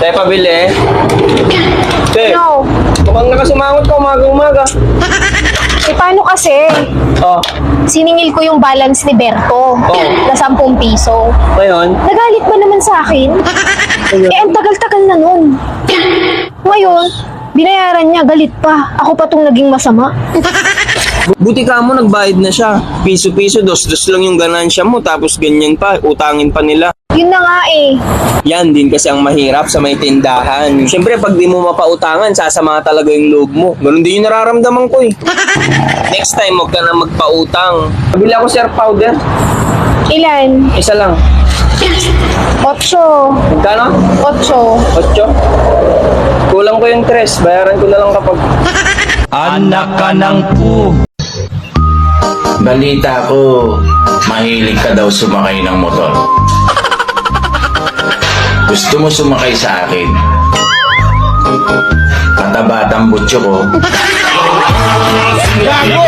Tayo pabili. Te, No. mukhang nakasumangot ka umaga-umaga. Eh, paano kasi? Oh, Siningil ko yung balance ni Berto na 10 piso. ngayon? Nagalit ba naman sa akin? Eh, ang tagal-tagal na nun. Ngayon, binayaran niya, galit pa. Ako pa tong naging masama. Buti ka mo, nagbayad na siya. Piso-piso, dos-dos lang yung ganansya mo, tapos ganyan pa, utangin pa nila. Yun na nga eh. Yan din kasi ang mahirap sa may tindahan. Siyempre, pag di mo mapautangan, sasama talaga yung loob mo. Ganun din yung nararamdaman ko eh. Next time, huwag ka na magpautang. Pabili ako, sir, powder. Ilan? Isa lang. 8. Magkano? 8. 8? Kulang ko yung 3. Bayaran ko na lang kapag... Anak ka ng pu. Balita ko, mahilig ka daw sumakay ng motor. Gusto mo sumakay sa akin? Matabatang butso ko. Gago!